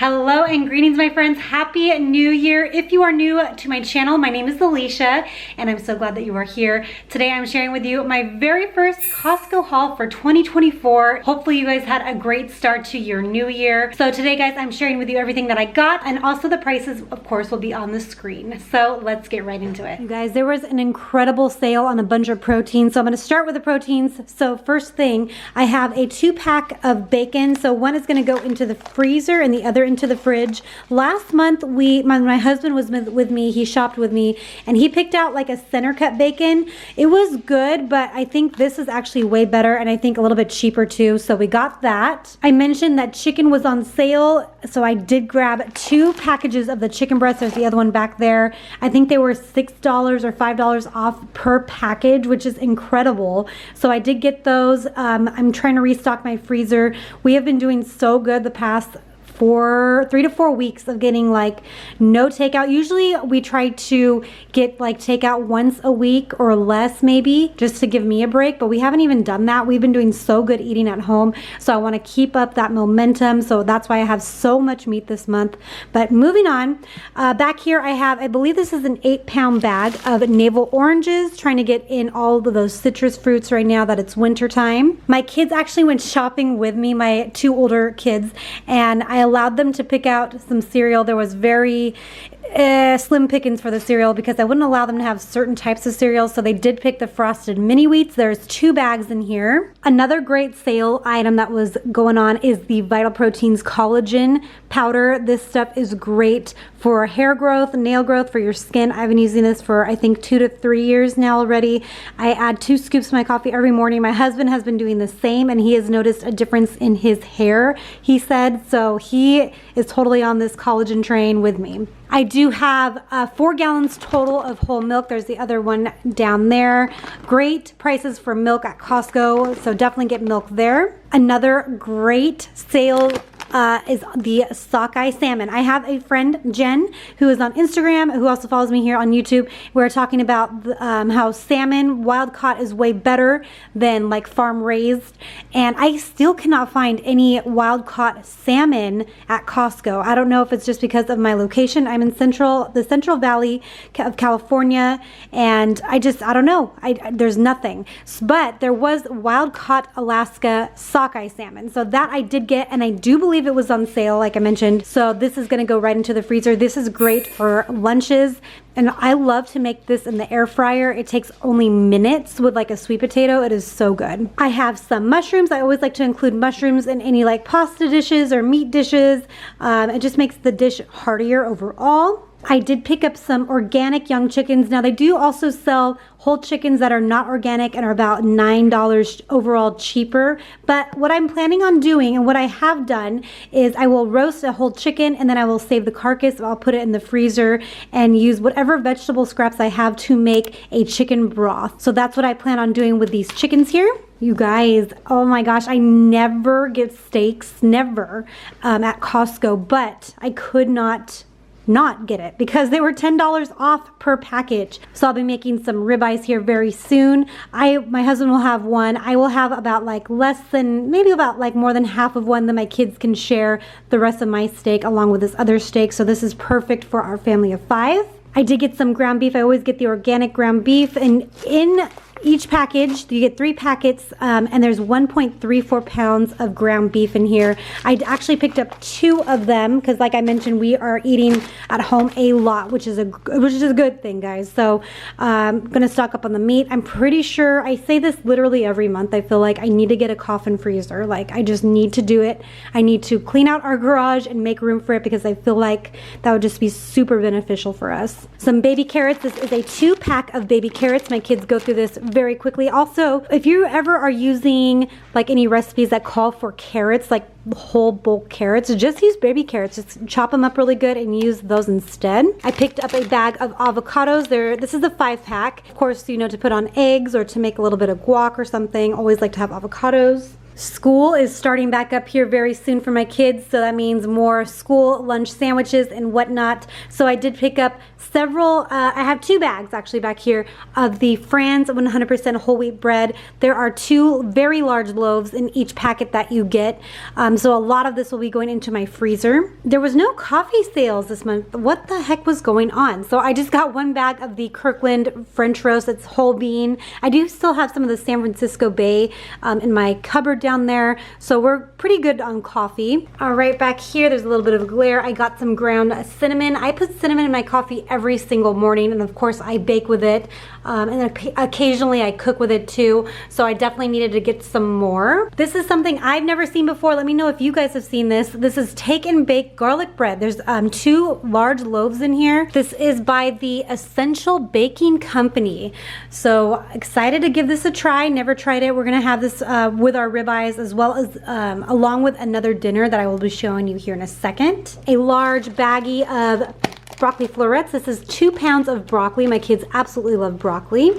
Hello and greetings, my friends. Happy New Year. If you are new to my channel, my name is Alicia and I'm so glad that you are here. Today I'm sharing with you my very first Costco haul for 2024. Hopefully you guys had a great start to your new year. So today, guys, I'm sharing with you everything that I got, and also the prices, of course, will be on the screen. So let's get right into it. You guys, there was an incredible sale on a bunch of proteins. So I'm going to start with the proteins. So first thing, I have a 2-pack of bacon. So one is going to go into the freezer and the other into the fridge. Last month, my husband was with me. He shopped with me and he picked out like a center cut bacon. It was good, but I think this is actually way better and I think a little bit cheaper too. So we got that. I mentioned that chicken was on sale. So I did grab 2 packages of the chicken breast. There's the other one back there. I think they were $6 or $5 off per package, which is incredible. So I did get those. I'm trying to restock my freezer. We have been doing so good the past 3 to 4 weeks of getting like no takeout. Usually we try to get like takeout once a week or less, maybe, just to give me a break, but we haven't even done that. We've been doing so good eating at home, so I want to keep up that momentum. So that's why I have so much meat this month. But moving on, back here I have, I believe this is an 8-pound bag of navel oranges, trying to get in all of those citrus fruits right now that it's winter time. My kids actually went shopping with me, my 2 older kids, and I allowed them to pick out some cereal. There was very slim pickings for the cereal because I wouldn't allow them to have certain types of cereal, so they did pick the frosted mini wheats. There's 2 bags in here. Another great sale item that was going on is the Vital Proteins collagen powder. This stuff is great for hair growth, nail growth, for your skin. I've been using this for I think 2 to 3 years now already. I add 2 scoops to my coffee every morning. My husband has been doing the same and he has noticed a difference in his hair, he said, so he is totally on this collagen train with me. I do have 4 gallons total of whole milk. There's the other one down there. Great prices for milk at Costco, so definitely get milk there. Another great sale is the Sockeye salmon. I have a friend, Jen, who is on Instagram, who also follows me here on YouTube. We're talking about how salmon wild caught is way better than like farm raised, and I still cannot find any wild caught salmon at Costco. I don't know if it's just because of my location. I'm in the Central Valley of California, and I don't know. There's nothing. But there was wild caught Alaska Sockeye salmon, so that I did get, and I do believe it was on sale, like I mentioned. So this is going to go right into the freezer. This is great for lunches, and I love to make this in the air fryer. It takes only minutes with like a sweet potato. It is so good. I have some mushrooms. I always like to include mushrooms in any like pasta dishes or meat dishes. It just makes the dish heartier overall. I did pick up some organic young chickens. Now they do also sell whole chickens that are not organic and are about $9 overall cheaper. But what I'm planning on doing, and what I have done, is I will roast a whole chicken and then I will save the carcass. I'll put it in the freezer and use whatever vegetable scraps I have to make a chicken broth. So that's what I plan on doing with these chickens here. You guys, oh my gosh, I never get steaks, never, at Costco, but I could not get it because they were $10 off per package. So I'll be making some ribeyes here very soon. My husband will have one. I will have about like maybe about like more than half of one, that my kids can share the rest of my steak along with this other steak. So this is perfect for our family of 5. I did get some ground beef. I always get the organic ground beef, and in each package you get 3 packets, and there's 1.34 pounds of ground beef in here. I actually picked up 2 of them because, like I mentioned, we are eating at home a lot, which is a good thing, guys. So I'm gonna stock up on the meat. I'm pretty sure I say this literally every month. I feel like I need to get a coffin freezer. Like, I just need to do it. I need to clean out our garage and make room for it because I feel like that would just be super beneficial for us. Some baby carrots. This is a 2-pack of baby carrots. My kids go through this very quickly. Also, if you ever are using like any recipes that call for carrots, like whole bulk carrots, just use baby carrots. Just chop them up really good and use those instead. I picked up a bag of avocados. This is a 5-pack. Of course, you know, to put on eggs or to make a little bit of guac or something. Always like to have avocados. School is starting back up here very soon for my kids, so that means more school lunch sandwiches and whatnot. So I did pick up several, I have 2 bags actually back here of the Fran's 100% whole wheat bread. There are 2 very large loaves in each packet that you get. So a lot of this will be going into my freezer. There was no coffee sales this month. What the heck was going on? So I just got 1 bag of the Kirkland French roast. It's whole bean. I do still have some of the San Francisco Bay in my cupboard down there. So we're pretty good on coffee. All right, back here, there's a little bit of glare. I got some ground cinnamon. I put cinnamon in my coffee every single morning, and of course I bake with it. And then occasionally I cook with it too. So I definitely needed to get some more. This is something I've never seen before. Let me know if you guys have seen this. This is take and bake garlic bread. There's 2 large loaves in here. This is by the Essential Baking Company. So excited to give this a try. Never tried it. We're gonna have this with our ribeyes as well as along with another dinner that I will be showing you here in a second. A large baggie of broccoli florets. This is 2 pounds of broccoli. My kids absolutely love broccoli.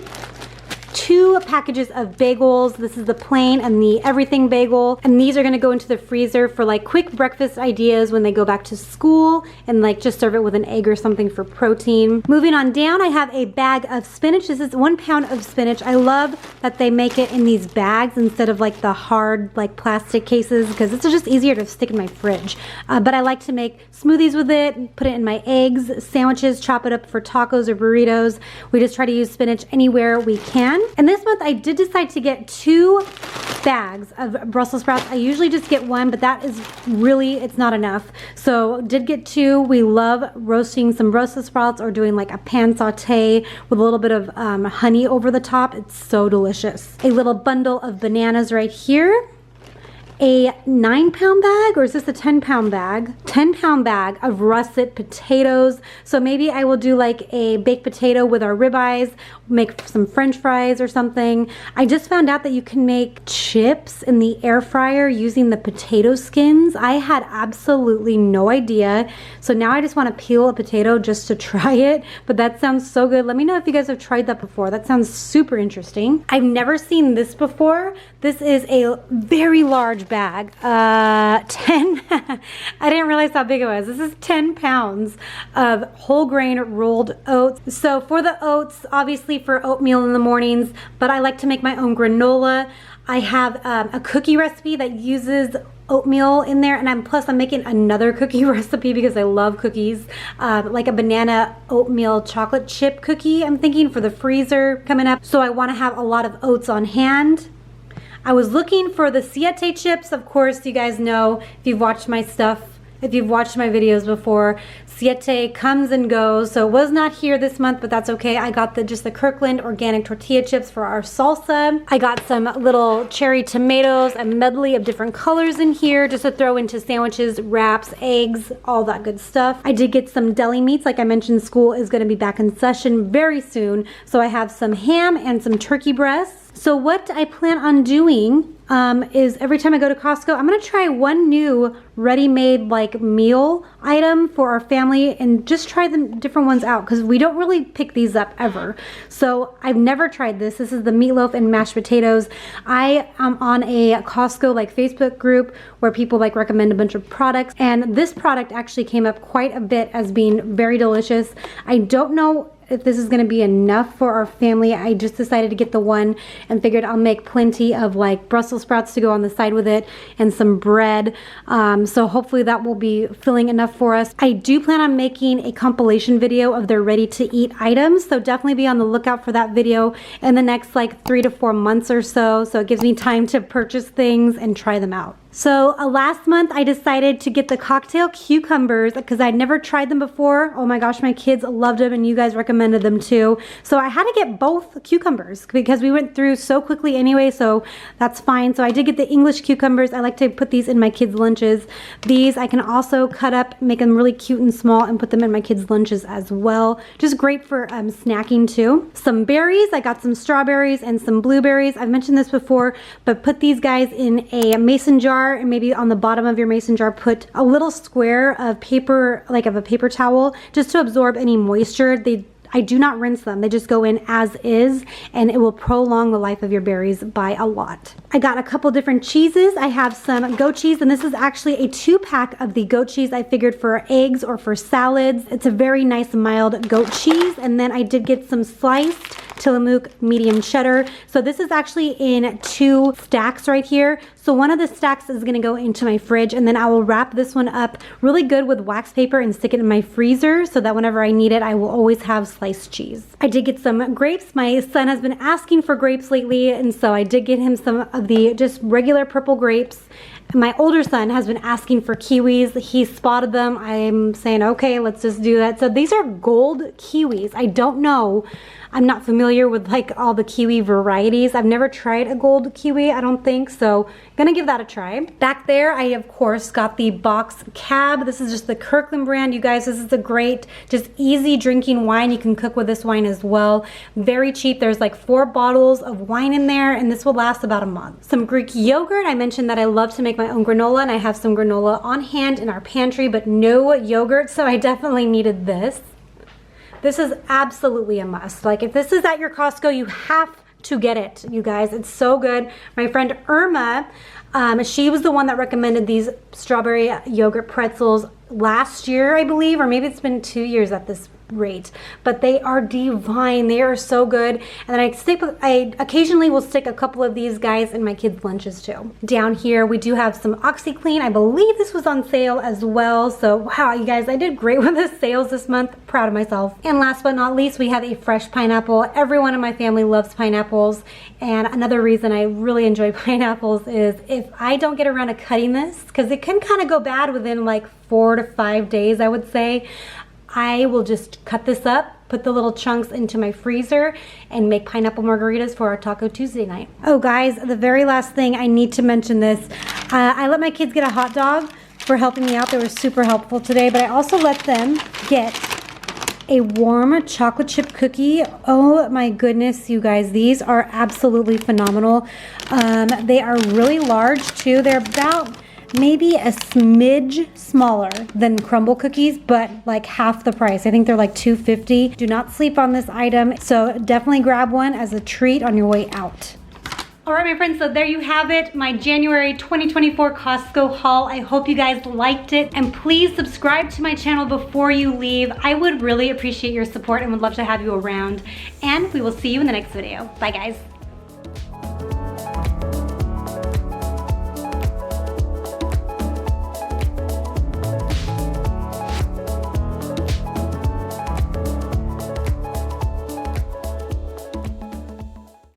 2 packages of bagels. This is the plain and the everything bagel. And these are gonna go into the freezer for like quick breakfast ideas when they go back to school, and like just serve it with an egg or something for protein. Moving on down, I have a bag of spinach. This is 1 pound of spinach. I love that they make it in these bags instead of like the hard like plastic cases, because it's just easier to stick in my fridge. But I like to make smoothies with it, put it in my eggs, sandwiches, chop it up for tacos or burritos. We just try to use spinach anywhere we can. And this month I did decide to get 2 bags of Brussels sprouts. I usually just get 1, but that is really, it's not enough. So did get 2. We love roasting some Brussels sprouts or doing like a pan saute with a little bit of honey over the top. It's so delicious. A little bundle of bananas right here. A 9-pound bag, or is this a 10-pound bag? 10-pound bag of russet potatoes. So maybe I will do like a baked potato with our ribeyes, make some French fries or something. I just found out that you can make chips in the air fryer using the potato skins. I had absolutely no idea. So now I just want to peel a potato just to try it, but that sounds so good. Let me know if you guys have tried that before. That sounds super interesting. I've never seen this before. This is a very large bag. 10, I didn't realize how big it was. This is 10 pounds of whole grain rolled oats. So for the oats, obviously for oatmeal in the mornings, but I like to make my own granola. I have a cookie recipe that uses oatmeal in there, and plus I'm making another cookie recipe because I love cookies, like a banana oatmeal chocolate chip cookie I'm thinking for the freezer coming up. So I want to have a lot of oats on hand. I was looking for the siete chips. Of course, you guys know if you've watched my stuff, if you've watched my videos before, siete comes and goes. So it was not here this month, but that's okay. I got just the Kirkland organic tortilla chips for our salsa. I got some little cherry tomatoes, a medley of different colors in here just to throw into sandwiches, wraps, eggs, all that good stuff. I did get some deli meats. Like I mentioned, school is going to be back in session very soon. So I have some ham and some turkey breasts. So what I plan on doing is every time I go to Costco, I'm gonna try 1 new ready-made like meal item for our family and just try the different ones out, because we don't really pick these up ever. So I've never tried this. This is the meatloaf and mashed potatoes. I am on a Costco like Facebook group where people like recommend a bunch of products, and this product actually came up quite a bit as being very delicious. I don't know if this is going to be enough for our family. I just decided to get the 1 and figured I'll make plenty of like Brussels sprouts to go on the side with it and some bread. So hopefully that will be filling enough for us. I do plan on making a compilation video of their ready to eat items. So definitely be on the lookout for that video in the next like 3 to 4 months or so. So it gives me time to purchase things and try them out. So last month I decided to get the cocktail cucumbers because I'd never tried them before. Oh my gosh, my kids loved them and you guys recommended them too. So I had to get both cucumbers because we went through so quickly anyway, so that's fine. So I did get the English cucumbers. I like to put these in my kids' lunches. These I can also cut up, make them really cute and small, and put them in my kids' lunches as well. Just great for snacking too. Some berries, I got some strawberries and some blueberries. I've mentioned this before, but put these guys in a mason jar, and maybe on the bottom of your mason jar put a little square of paper, like of a paper towel, just to absorb any moisture. I do not rinse them. They just go in as is, and it will prolong the life of your berries by a lot. I got a couple different cheeses. I have some goat cheese, and this is actually a 2-pack of the goat cheese I figured for eggs or for salads. It's a very nice mild goat cheese. And then I did get some sliced Tillamook medium cheddar. So this is actually in 2 stacks right here. So one of the stacks is gonna go into my fridge, and then I will wrap this one up really good with wax paper and stick it in my freezer so that whenever I need it, I will always have sliced cheese. I did get some grapes. My son has been asking for grapes lately, and so I did get him some of the just regular purple grapes. My older son has been asking for kiwis. He spotted them. I'm saying, okay, let's just do that. So these are gold kiwis. I don't know. I'm not familiar with like all the kiwi varieties. I've never tried a gold kiwi, I don't think, so gonna give that a try. Back there, I of course got the box cab. This is just the Kirkland brand. You guys, this is a great, just easy drinking wine. You can cook with this wine as well. Very cheap. There's like 4 bottles of wine in there, and this will last about a month. Some Greek yogurt. I mentioned that I love to make my own granola, and I have some granola on hand in our pantry, but no yogurt, so I definitely needed this. This is absolutely a must. Like if this is at your Costco, you have to get it, you guys. It's so good. My friend Irma, she was the one that recommended these strawberry yogurt pretzels last year, I believe, or maybe it's been 2 years at this rate, but they are divine. They are so good. And then I occasionally will stick a couple of these guys in my kids' lunches too. Down here we do have some OxyClean. I believe this was on sale as well. So wow, you guys, I did great with the sales this month. Proud of myself. And last but not least, we have a fresh pineapple. Everyone in my family loves pineapples, and another reason I really enjoy pineapples is if I don't get around to cutting this, because it can kind of go bad within like 4 to 5 days, I would say, I will just cut this up, put the little chunks into my freezer, and make pineapple margaritas for our Taco Tuesday night. Oh guys, the very last thing, I need to mention this. I let my kids get a hot dog for helping me out. They were super helpful today, but I also let them get a warm chocolate chip cookie. Oh my goodness, you guys, these are absolutely phenomenal. They are really large too. They're about maybe a smidge smaller than crumble cookies, but like half the price. I think they're like $2.50. Do not sleep on this item, so definitely grab one as a treat on your way out. All right, my friends, so there you have it, my January 2024 Costco haul. I hope you guys liked it, and please subscribe to my channel before you leave. I would really appreciate your support and would love to have you around, and we will see you in the next video. Bye, guys.